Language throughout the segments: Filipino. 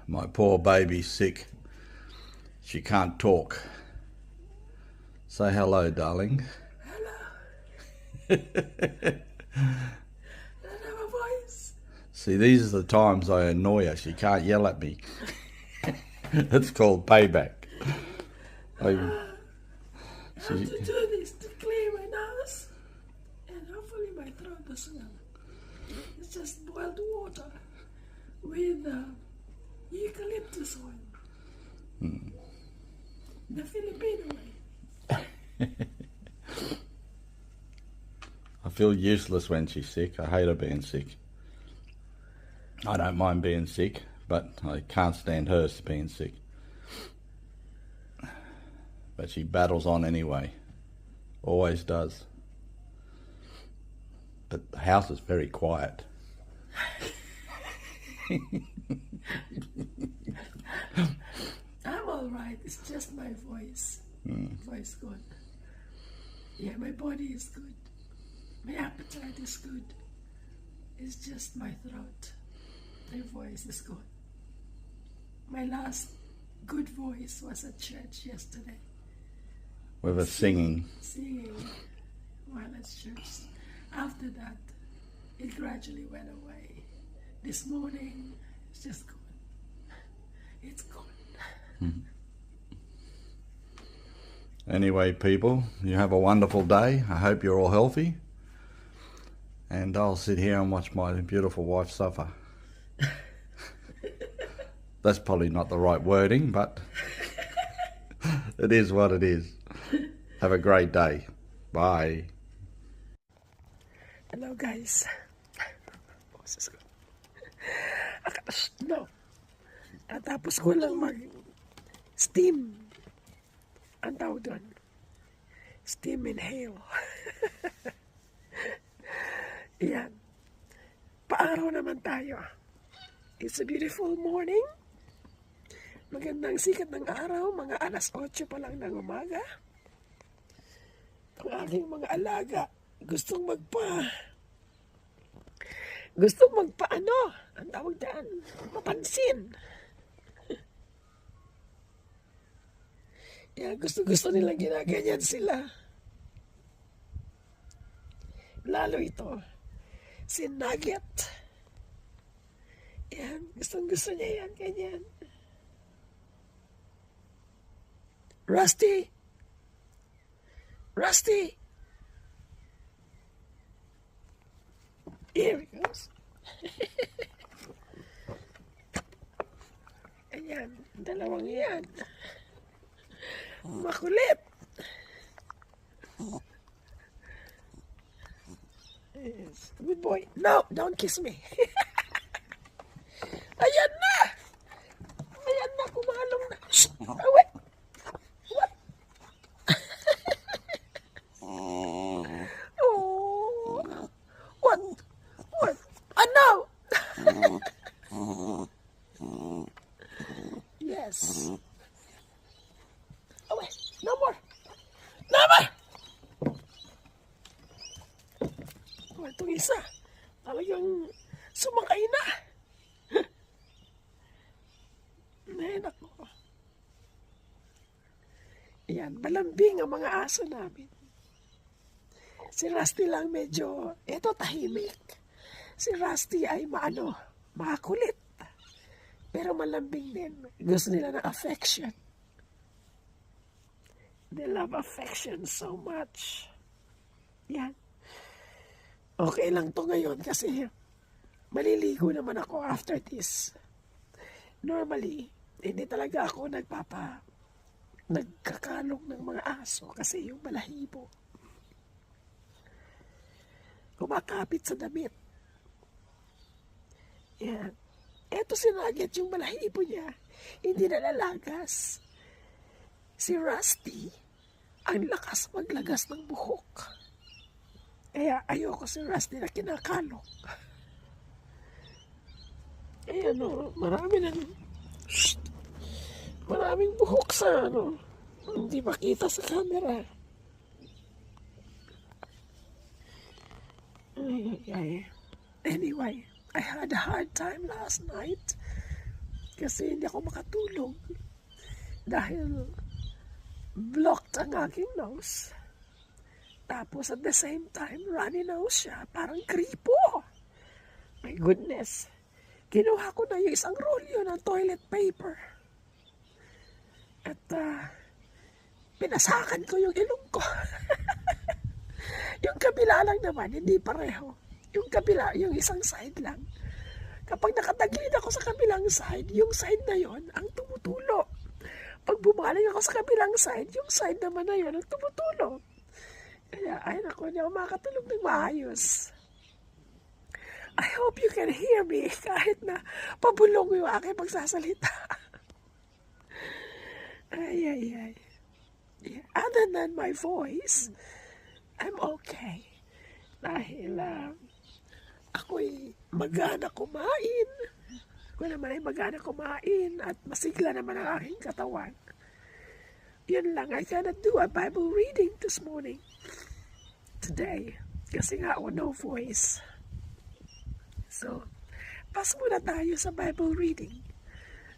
My poor baby's sick. She can't talk. Say hello, darling. Hello. I don't have a voice. See, these are the times I annoy her. She can't yell at me. It's called payback. I have to do this to clear my nose, and hopefully my throat as well. It's just boiled water with eucalyptus oil. The Filipino way. I feel useless when she's sick. I hate her being sick. I don't mind being sick, but I can't stand her being sick. But she battles on anyway. Always does. But the house is very quiet. I'm alright, it's just my voice. Voice gone. Yeah, my body is good. My appetite is good. It's just my throat. My voice is gone. My last good voice was at church yesterday. With her singing. Singing while at church. After that, it gradually went away. This morning, it's just gone. It's gone. Anyway, people, you have a wonderful day. I hope you're all healthy. And I'll sit here and watch my beautiful wife suffer. That's probably not the right wording, but it is what it is. Have a great day. Bye. Hello guys. Boses ko. No. Natapos ko lang mag-steam. Ang tawag doon. Steam inhale. Yan. Paaraw naman tayo. It's a beautiful morning. Magandang sikat ng araw. Mga alas 8 pa lang ng umaga. Ang aking mga alaga gustong ano? Ang tawag dyan? Mapansin. Yan, gusto nilang ginaganyan sila. Lalo ito, si Nugget. Yan, gusto niya yan, ganyan. Rusty! Rusty! Here he goes. Ayan, dalawang yan. Makulit. Yes, good boy. No, don't kiss me. Ayan na! Ayan na, kumalong na. Shh! Oh, wait. What? Oh. What? What? Ano? Yes. Oh, wait. No more. No more! Oh, itong isa. Talagang sumakay na. Ay, nako. Yan, malambing ang mga aso namin. Si Rusty lang medyo, tahimik. Si Rusty ay makulit. Pero malambing din. Gusto nila ng affection. They love affection so much. Yan. Okay lang to ngayon kasi maliligo naman ako after this. Normally, hindi talaga ako nagkakalong ng mga aso kasi yung balahibo kumakapit sa damit. Yan. Eto si Nugget, yung balahibo niya, hindi nalalagas. Si Rusty, ang lakas maglagas ng buhok. Kaya ayoko si Rusty na kinakalong. Ayan o, maraming buhok sa hindi makita sa camera. Anyway, I had a hard time last night. kasi hindi ako makatulog dahil blocked ang aking nose. Tapos at the same time, runny nose siya. Parang gripo. My goodness. Kinuha ko na yung isang rolyo ng toilet paper. At pinasakan ko yung ilong ko. Yung kabila lang naman, hindi pareho. Yung kabila, yung isang side lang. Kapag nakataglid ako sa kabilang side, yung side na yon ang tumutulo. Pag bumaling ako sa kabilang side, yung side naman na yon ang tumutulo. Kaya, ay naku, hindi ako makatulog ng maayos. I hope you can hear me kahit na pabulong yung aking pagsasalita. Ay. Yeah. Other than my voice, I'm okay. Dahil ako'y magana kumain. Ako naman ay magana kumain at masigla naman ang aking katawan. Yun lang, I cannot do a Bible reading this morning. Today. Kasi nga ako no voice. So, pas muna tayo sa Bible reading.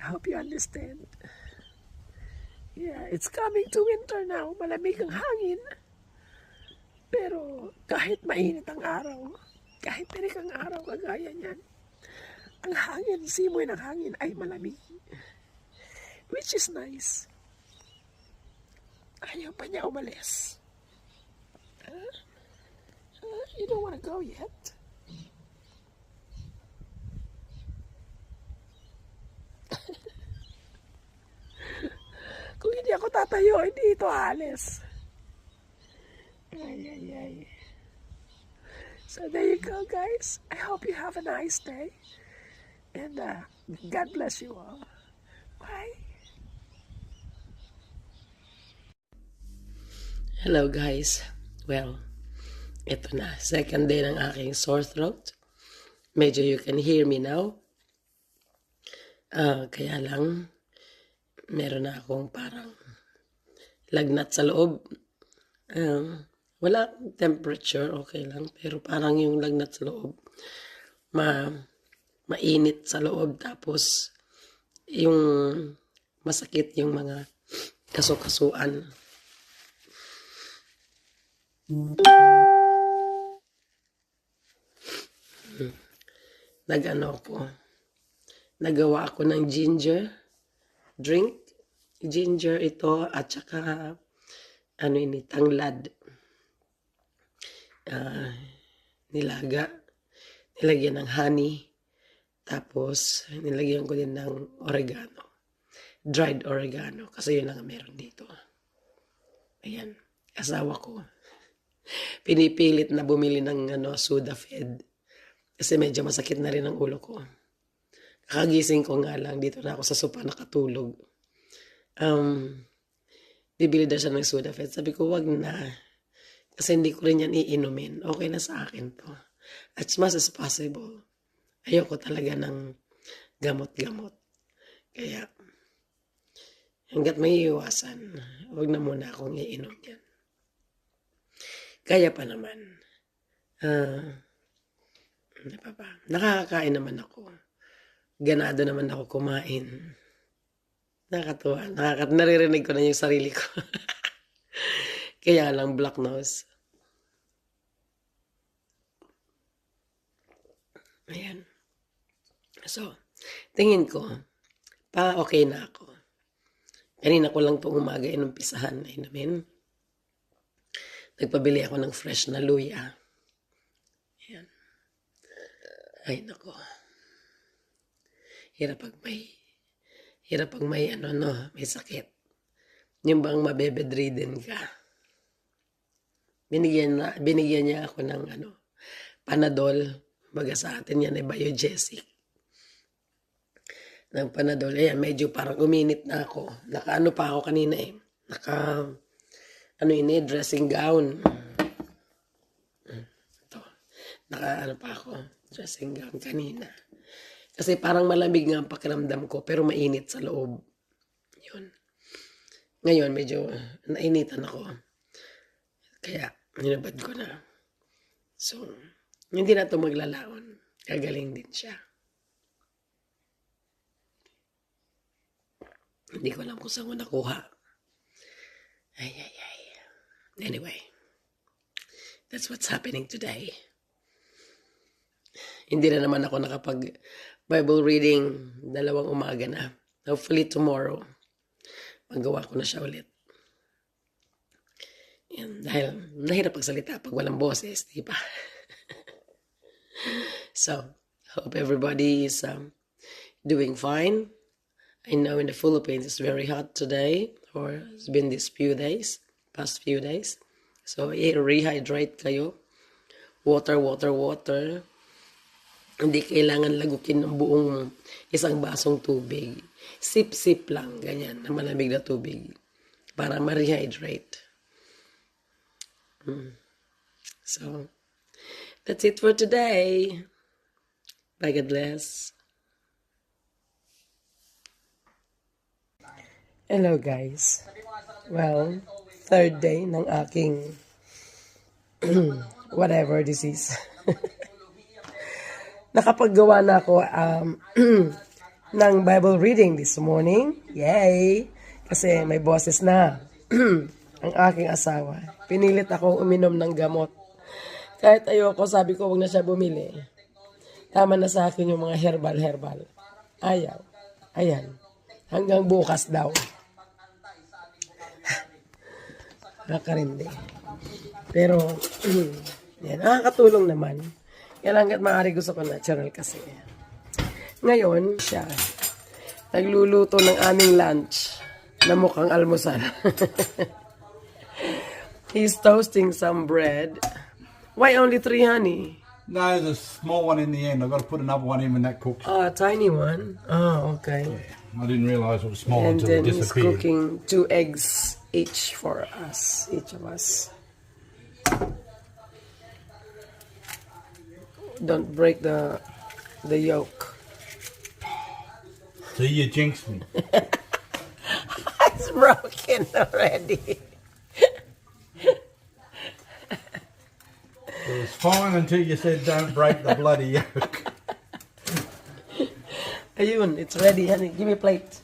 I hope you understand. Yeah, it's coming to winter now. Malamig ang hangin. Pero kahit mainit ang araw, kahit tirik ang araw kagaya niyan, ang hangin, simoy ng hangin ay malamig. Which is nice. Ayaw pa niya umalis. You don't want to go yet? Kung hindi ako tatayo, hindi ito alis. Ay. So there you go, guys. I hope you have a nice day. And God bless you all. Bye. Hello, guys. Well, ito na. Second day ng aking sore throat. Medyo you can hear me now. Kaya lang, meron na akong parang lagnat sa loob. Wala temperature, okay lang. Pero parang yung lagnat sa loob, mainit sa loob. Tapos, yung masakit yung mga kasukasuan. Nagawa ako ng ginger drink. Ginger ito at saka tanglad. Nilagyan ng honey. Tapos nilagyan ko din ng oregano. Dried oregano kasi yun lang meron dito. Ayan, asawa ko. Pinipilit na bumili ng Sudafed kasi medyo masakit na rin ang ulo ko. Kakagising ko nga lang, dito na ako sa sopa nakatulog. Bibili daw siya ng Sudafed. Sabi ko, wag na. Kasi hindi ko rin yan iinumin. Okay na sa akin to. As much as possible. Ayoko talaga ng gamot-gamot. Kaya, hanggat may iwasan, wag na muna akong iinom yan. Kaya pa naman. Nakakakain naman ako. Ganado naman ako kumain. Nakakatuwa. Naririnig ko na yung sarili ko. Kaya lang black nose. Ayan. So, tingin ko, okay na ako. Kanina ko lang itong umaga inumpisahan na inumin. Nagpabili ako ng fresh na luya. Ayan. Ay, nako. Hirap pag may may sakit. Yung bang mabebedridden ka. Binigyan niya ako ng Panadol. Baga sa atin yan ay Biogesic. Ng Panadol. Ayan, medyo parang uminit na ako. Naka pa ako kanina eh. Dressing gown. Ito. Naka pa ako. Dressing gown kanina. Kasi parang malamig nga ang pakiramdam ko, pero mainit sa loob. Yun. Ngayon, medyo nainitan ako. Kaya, hinabad ko na. So, hindi na ito maglalaon. Gagaling din siya. Hindi ko alam kung saan ko nakuha. Ay. Anyway, that's what's happening today. Hindi na naman ako nakapag Bible reading 2 umaga na. Hopefully tomorrow, magawa ko na siya ulit. Yan, dahil nahirap pagsalita pag walang boses, di ba? So, hope everybody is doing fine. I know in the Philippines it's very hot today, or it's been these past few days. So, rehydrate kayo. Water. Hindi kailangan lagukin ng buong isang basong tubig. Sip-sip lang, ganyan, na malamig na tubig. Para ma-rehydrate. So, that's it for today. Bye, God bless. Hello, guys. Well, third day ng aking whatever this is. Nakapaggawa na ako ng Bible reading this morning. Yay! Kasi may boses na ang aking asawa. Pinilit ako uminom ng gamot. Kahit ayoko, sabi ko, wag na siya bumili. Tama na sa akin yung mga herbal. Ayaw. Ayan. Hanggang bukas daw. Nakarindi. Pero, yan. Nakakatulong naman. Kailangan maaari gusto ko natural kasi. Ngayon, siya. Nagluluto ng aming lunch na mukhang almusal. He's toasting some bread. Why only 3, honey? No, there's a small one in the end. I've got to put another one in when that cooks. Oh, a tiny one. Oh, okay. Yeah, I didn't realise it was small And until then it he's disappeared. cooking 2 eggs each for us, each of us. Don't break the yolk. See, you jinxed me. It's broken already. It was fine until you said don't break the bloody yolk. Ayun, it's ready, honey. Give me a plate.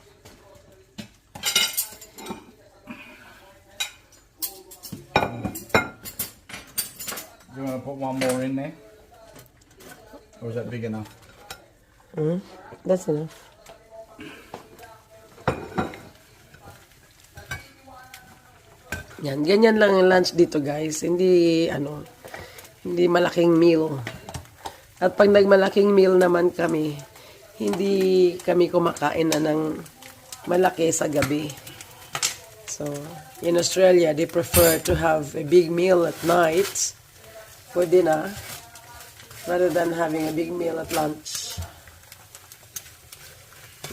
Do you want to put one more in there? Or is that big enough? That's enough. Yan, ganyan lang ang lunch dito, guys. Hindi malaking meal. At pag nagmalaking meal naman kami, hindi kami kumakain na ng malaki sa gabi. So, in Australia, they prefer to have a big meal at night for dinner rather than having a big meal at lunch.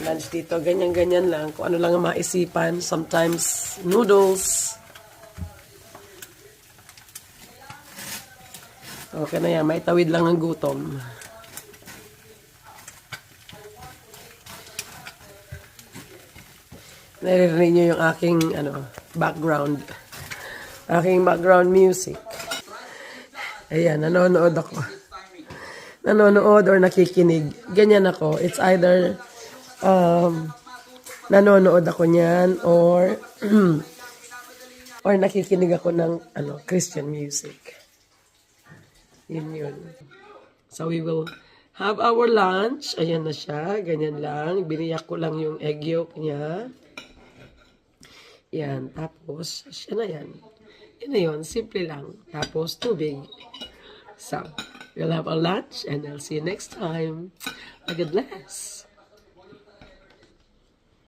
Lunch dito, ganyan-ganyan lang. Kung ano lang ang maisipan. Sometimes, noodles. Okay na yan, may tawid lang ang gutom. Naririnig nyo yung aking background. Aking background music. Ayan, nanonood ako. Nanonood or nakikinig. Ganyan ako. It's either nanonood ako niyan or or nakikinig ako ng Christian music. Yun. So, we will have our lunch. Ayan na siya. Ganyan lang. Biniyak ko lang yung egg yolk niya. Yan. Tapos, siya na yan. Yan na yun. Simple lang. Tapos, tubig. So, we'll have our lunch and I'll see you next time. God bless.